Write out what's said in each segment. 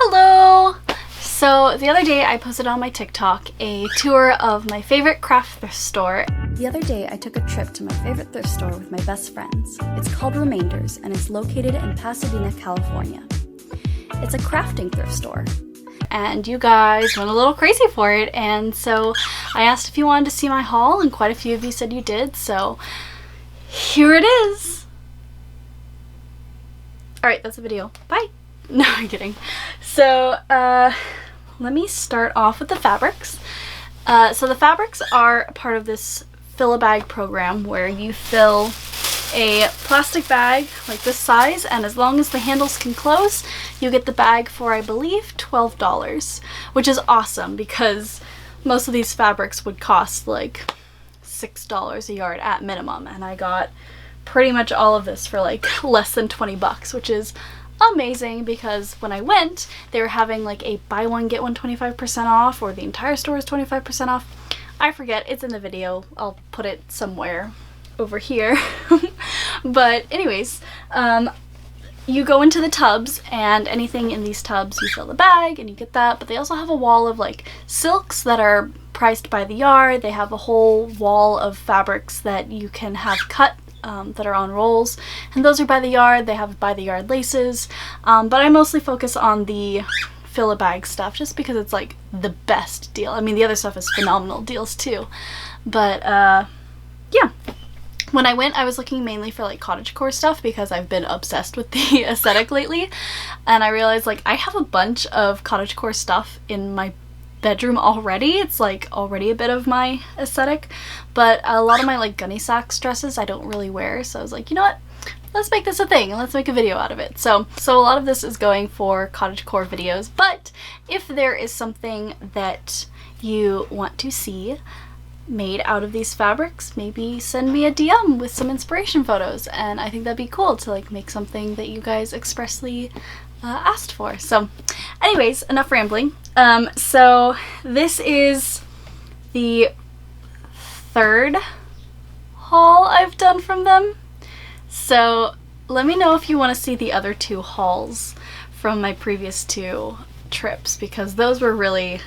Hello! So the other day I posted on my TikTok a tour of my favorite craft thrift store. The other day I took a trip to my favorite thrift store with my best friends. It's called Remainders and it's located in Pasadena, California. It's a crafting thrift store. And you guys went a little crazy for it, and so I asked if you wanted to see my haul, and quite a few of you said you did, so here it is! Alright, that's the video. Bye! No, I'm kidding. So, let me start off with the fabrics. So the fabrics are part of this fill-a-bag program where you fill a plastic bag like this size, and as long as the handles can close, you get the bag for, I believe, $12, which is awesome because most of these fabrics would cost like $6 a yard at minimum, and I got pretty much all of this for like less than 20 bucks, which is amazing because when I went, they were having like a buy one get one 25% off, or the entire store is 25% off. I forget, it's in the video. I'll put it somewhere over here. But anyways, you go into the tubs, and anything in these tubs you fill the bag and you get that, but they also have a wall of like silks that are priced by the yard. They have a whole wall of fabrics that you can have cut that are on rolls, and those are by the yard. They have by the yard laces, but I mostly focus on the fill-a-bag stuff just because it's like the best deal. I mean, the other stuff is phenomenal deals too, but yeah. When I went, I was looking mainly for like cottagecore stuff because I've been obsessed with the aesthetic lately, and I realized like I have a bunch of cottagecore stuff in my bedroom already. It's like already a bit of my aesthetic, but a lot of my like gunny sacks dresses I don't really wear, so I was like, you know what? Let's make this a thing and let's make a video out of it. So a lot of this is going for cottagecore videos, but if there is something that you want to see made out of these fabrics, maybe send me a DM with some inspiration photos, and I think that'd be cool to like make something that you guys expressly asked for. So anyways, enough rambling. So this is the third haul I've done from them, so let me know if you want to see the other two hauls from my previous two trips, because those were really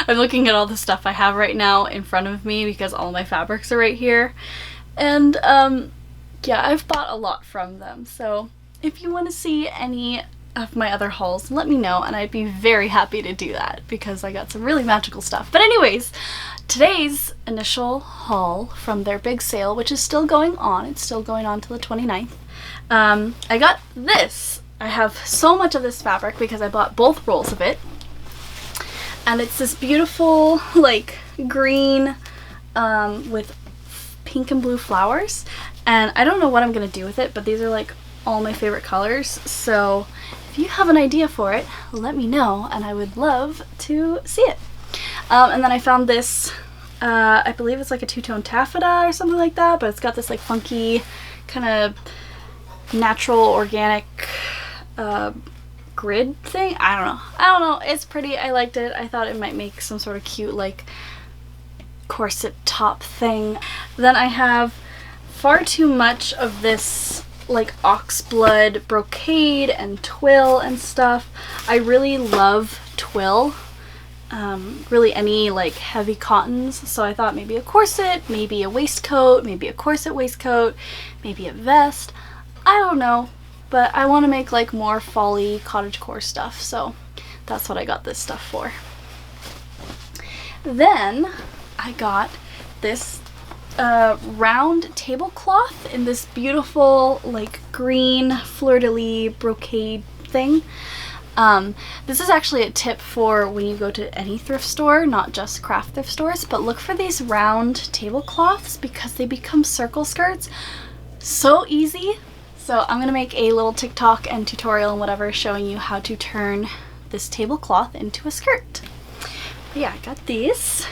I'm looking at all the stuff I have right now in front of me because all my fabrics are right here, and yeah, I've bought a lot from them. So if you want to see any of my other hauls, let me know and I'd be very happy to do that because I got some really magical stuff. But anyways, today's initial haul from their big sale, which is still going on, it's still going on till the 29th, I got this. I have so much of this fabric because I bought both rolls of it. And it's this beautiful like green with pink and blue flowers, and I don't know what I'm gonna do with it, but these are like all my favorite colors, so if you have an idea for it, let me know and I would love to see it. And then I found this, I believe it's like a two-tone taffeta or something like that, but it's got this like funky kind of natural organic grid thing. I don't know, it's pretty. I liked it. I thought it might make some sort of cute like corset top thing. Then I have far too much of this like oxblood brocade and twill and stuff. I really love twill, really any like heavy cottons, so I thought maybe a corset, maybe a waistcoat, maybe a corset waistcoat, maybe a vest. I don't know, but I want to make like more fall-y cottagecore stuff, so that's what I got this stuff for. Then I got this round tablecloth in this beautiful like green fleur-de-lis brocade thing. This is actually a tip for when you go to any thrift store, not just craft thrift stores, but look for these round tablecloths because they become circle skirts so easy. So I'm gonna make a little TikTok and tutorial and whatever showing you how to turn this tablecloth into a skirt. But yeah, I got these.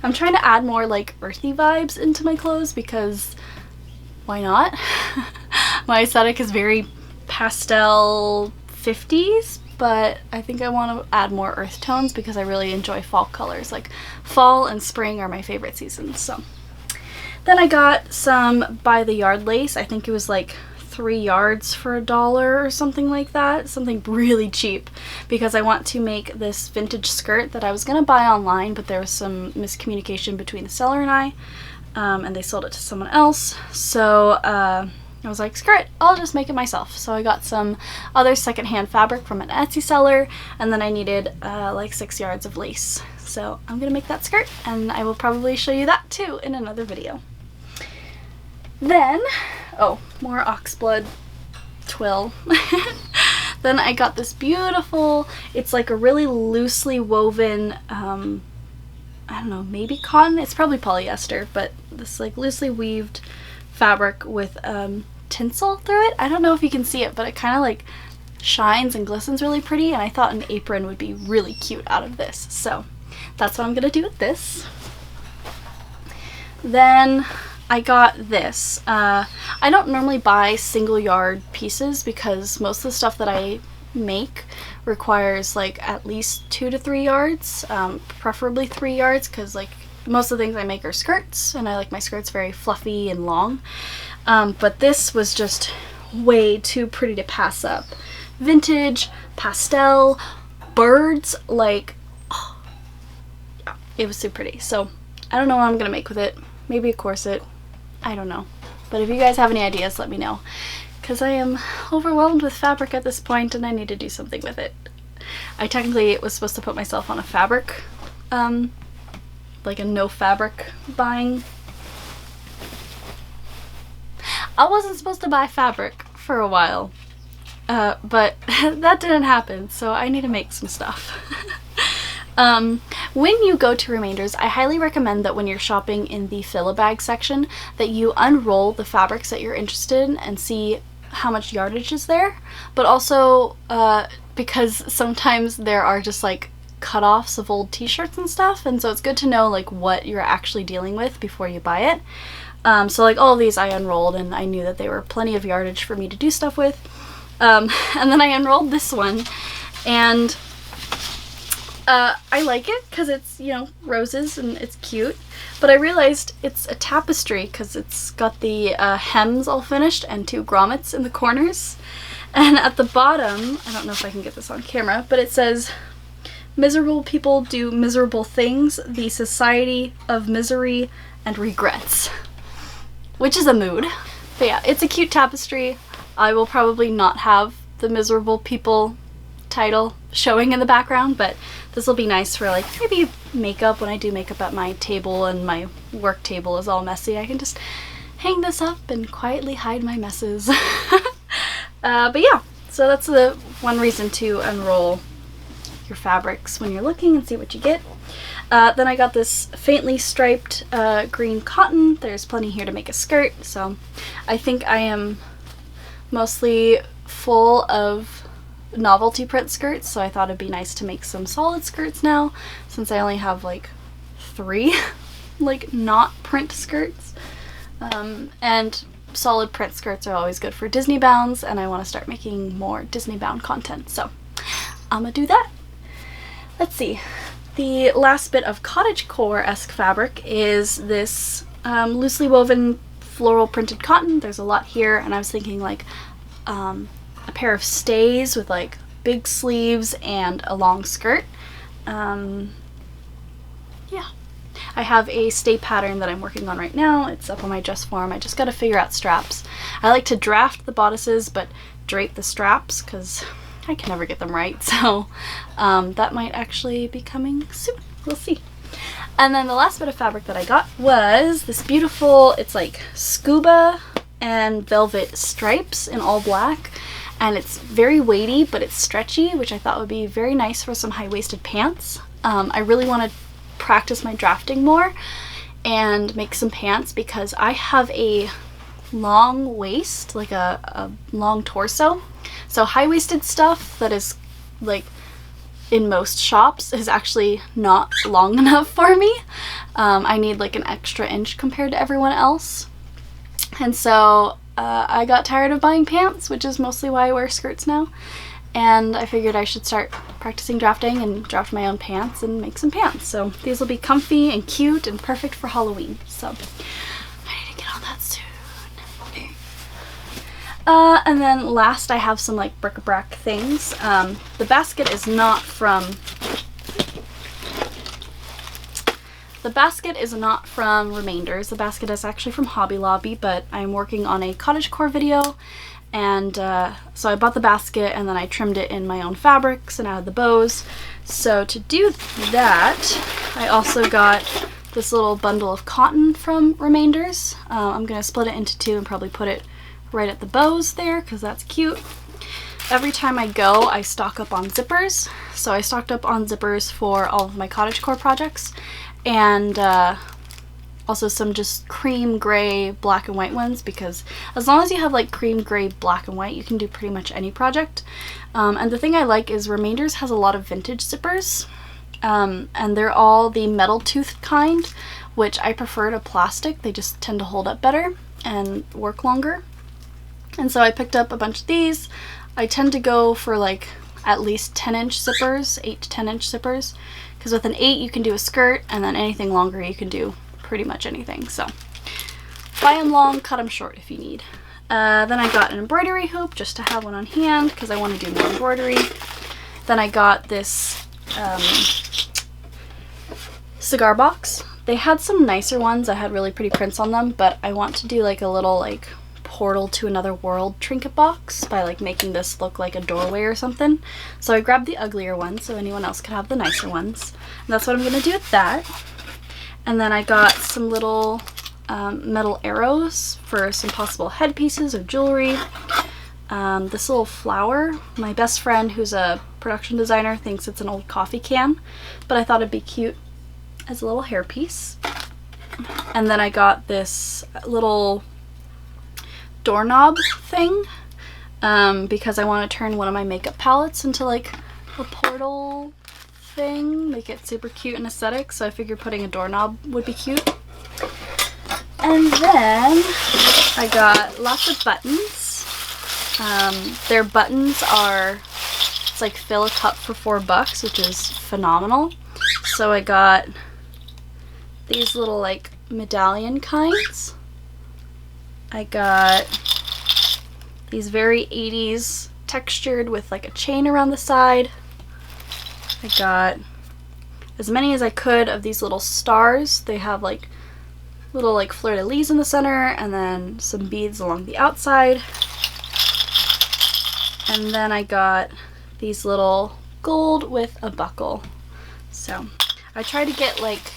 I'm trying to add more like earthy vibes into my clothes because why not? My aesthetic is very pastel 50s, but I think I want to add more earth tones because I really enjoy fall colors. Like fall and spring are my favorite seasons. So then I got some by the yard lace. I think it was like 3 yards for $1 or something like that, something really cheap, because I want to make this vintage skirt that I was gonna buy online, but there was some miscommunication between the seller and I, and they sold it to someone else. So I was like, screw it, I'll just make it myself. So I got some other secondhand fabric from an Etsy seller, and then I needed like 6 yards of lace. So I'm gonna make that skirt, and I will probably show you that too in another video. Then, oh, more oxblood twill. Then I got this beautiful, it's like a really loosely woven, I don't know, maybe cotton? It's probably polyester, but this like loosely weaved fabric with tinsel through it. I don't know if you can see it, but it kind of like shines and glistens really pretty, and I thought an apron would be really cute out of this. So that's what I'm gonna do with this. Then I got this. I don't normally buy single yard pieces because most of the stuff that I make requires like at least 2 to 3 yards, preferably 3 yards, because like most of the things I make are skirts, and I like my skirts very fluffy and long. But this was just way too pretty to pass up. Vintage, pastel, birds, like, oh, yeah, it was too pretty. So I don't know what I'm gonna make with it. Maybe a corset. I don't know. But if you guys have any ideas, let me know, because I am overwhelmed with fabric at this point and I need to do something with it. I technically was supposed to put myself on a fabric, like a no fabric buying. I wasn't supposed to buy fabric for a while, but that didn't happen, so I need to make some stuff. When you go to Remainders, I highly recommend that when you're shopping in the fill-a-bag section that you unroll the fabrics that you're interested in and see how much yardage is there, but also because sometimes there are just like cut-offs of old t-shirts and stuff, and so it's good to know like what you're actually dealing with before you buy it. So like all of these I unrolled, and I knew that they were plenty of yardage for me to do stuff with. And then I unrolled this one, and I like it because it's, you know, roses and it's cute, but I realized it's a tapestry because it's got the hems all finished and 2 grommets in the corners. And at the bottom, I don't know if I can get this on camera, but it says, "Miserable people do miserable things, the Society of Misery and Regrets," which is a mood. But yeah, it's a cute tapestry. I will probably not have the miserable people title showing in the background, but this will be nice for like maybe makeup. When I do makeup at my table and my work table is all messy, I can just hang this up and quietly hide my messes. But yeah, so that's the one reason to unroll your fabrics when you're looking and see what you get. Then I got this faintly striped green cotton. There's plenty here to make a skirt, so I think I am mostly full of novelty print skirts, so I thought it'd be nice to make some solid skirts now, since I only have like 3 like not print skirts. And solid print skirts are always good for Disney bounds, and I want to start making more Disney bound content, so I'm gonna do that. Let's see. The last bit of cottagecore-esque fabric is this loosely woven floral printed cotton. There's a lot here, and I was thinking like a pair of stays with like big sleeves and a long skirt. Yeah. I have a stay pattern that I'm working on right now. It's up on my dress form. I just gotta figure out straps. I like to draft the bodices but drape the straps because I can never get them right, so that might actually be coming soon. We'll see. And then the last bit of fabric that I got was this beautiful, it's like scuba and velvet stripes in all black, and it's very weighty but it's stretchy, which I thought would be very nice for some high-waisted pants. I really want to practice my drafting more and make some pants because I have a long waist, like a long torso, so high-waisted stuff that is like in most shops is actually not long enough for me. I need like an extra inch compared to everyone else, and so I got tired of buying pants, which is mostly why I wear skirts now, and I figured I should start practicing drafting and draft my own pants and make some pants. So these will be comfy and cute and perfect for Halloween, so I need to get on that soon. And then last I have some like bric-a-brac things. The basket is not from Remainders. The basket is actually from Hobby Lobby, but I'm working on a cottagecore video, and so I bought the basket and then I trimmed it in my own fabrics and added the bows. So to do that, I also got this little bundle of cotton from Remainders. I'm gonna split it into two and probably put it right at the bows there because that's cute. Every time I go, I stock up on zippers. So I stocked up on zippers for all of my cottagecore projects, and also some just cream gray black and white ones, because as long as you have like cream gray black and white, you can do pretty much any project. And the thing I like is Remainders has a lot of vintage zippers, and they're all the metal toothed kind, which I prefer to plastic. They just tend to hold up better and work longer. And so I picked up a bunch of these. I tend to go for like at least 10-inch zippers, 8 to 10-inch zippers, because with an 8 you can do a skirt, and then anything longer you can do pretty much anything. So buy them long, cut them short if you need. Then I got an embroidery hoop just to have one on hand because I want to do more embroidery. Then I got this cigar box. They had some nicer ones that had really pretty prints on them, but I want to do like a little like portal to another world trinket box by like making this look like a doorway or something. So I grabbed the uglier ones so anyone else could have the nicer ones. And that's what I'm gonna do with that. And then I got some little metal arrows for some possible headpieces or jewelry. This little flower, my best friend who's a production designer thinks it's an old coffee can, but I thought it'd be cute as a little hairpiece. And then I got this little doorknob thing because I want to turn one of my makeup palettes into like a portal thing, make it super cute and aesthetic, so I figured putting a doorknob would be cute. And then I got lots of buttons. Their buttons are, it's like fill a cup for $4, which is phenomenal. So I got these little like medallion kinds. I got these very 80s textured with like a chain around the side. I got as many as I could of these little stars. They have like little like fleur-de-lis in the center and then some beads along the outside. And then I got these little gold with a buckle. So I try to get like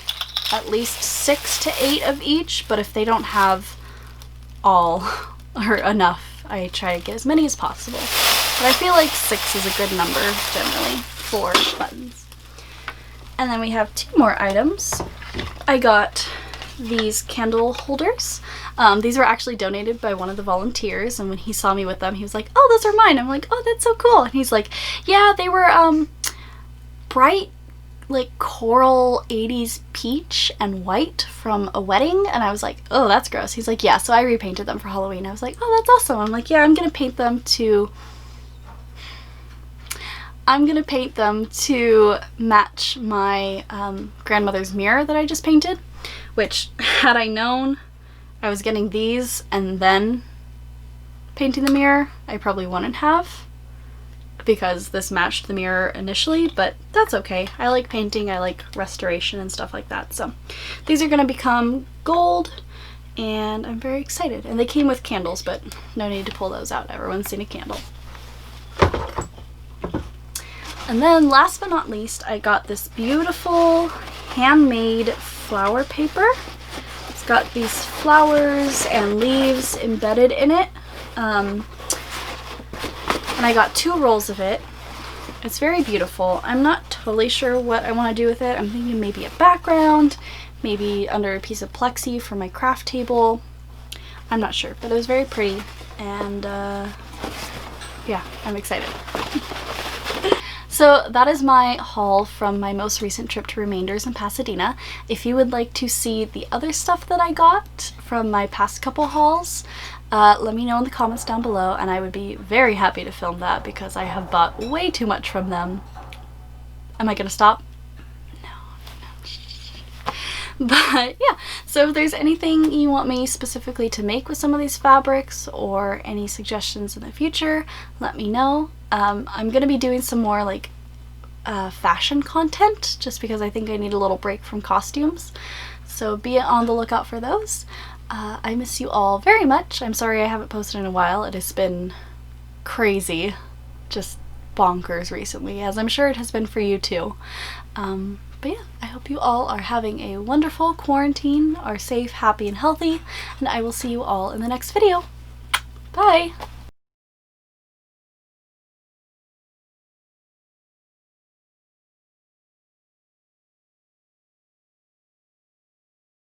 at least 6 to 8 of each, but if they don't have all or enough, I try to get as many as possible. But I feel like 6 is a good number generally for buttons. And then we have 2 more items. I got these candle holders. These were actually donated by one of the volunteers, and when he saw me with them, he was like, "Oh, those are mine." I'm like, "Oh, that's so cool." And he's like, "Yeah, they were bright like coral 80s peach and white from a wedding." And I was like, "Oh, that's gross." He's like, "Yeah, so I repainted them for Halloween." I was like, "Oh, that's awesome." I'm like, "Yeah, I'm gonna paint them to match my grandmother's mirror that I just painted," which had I known I was getting these and then painting the mirror, I probably wouldn't have, because this matched the mirror initially, but that's okay. I like painting, I like restoration and stuff like that. So these are gonna become gold and I'm very excited. And they came with candles, but no need to pull those out. Everyone's seen a candle. And then last but not least, I got this beautiful handmade flower paper. It's got these flowers and leaves embedded in it. And I got 2 rolls of it. It's very beautiful. I'm not totally sure what I want to do with it. I'm thinking maybe a background, maybe under a piece of plexi for my craft table. I'm not sure, but it was very pretty, and yeah, I'm excited. So that is my haul from my most recent trip to Remainders in Pasadena. If you would like to see the other stuff that I got from my past couple hauls, let me know in the comments down below, and I would be very happy to film that because I have bought way too much from them. Am I gonna stop? No. But yeah, so if there's anything you want me specifically to make with some of these fabrics or any suggestions in the future, let me know. I'm gonna be doing some more like fashion content just because I think I need a little break from costumes. So be on the lookout for those. I miss you all very much. I'm sorry I haven't posted in a while. It has been crazy, just bonkers recently, as I'm sure it has been for you too. But yeah, I hope you all are having a wonderful quarantine, are safe, happy, and healthy, and I will see you all in the next video. Bye!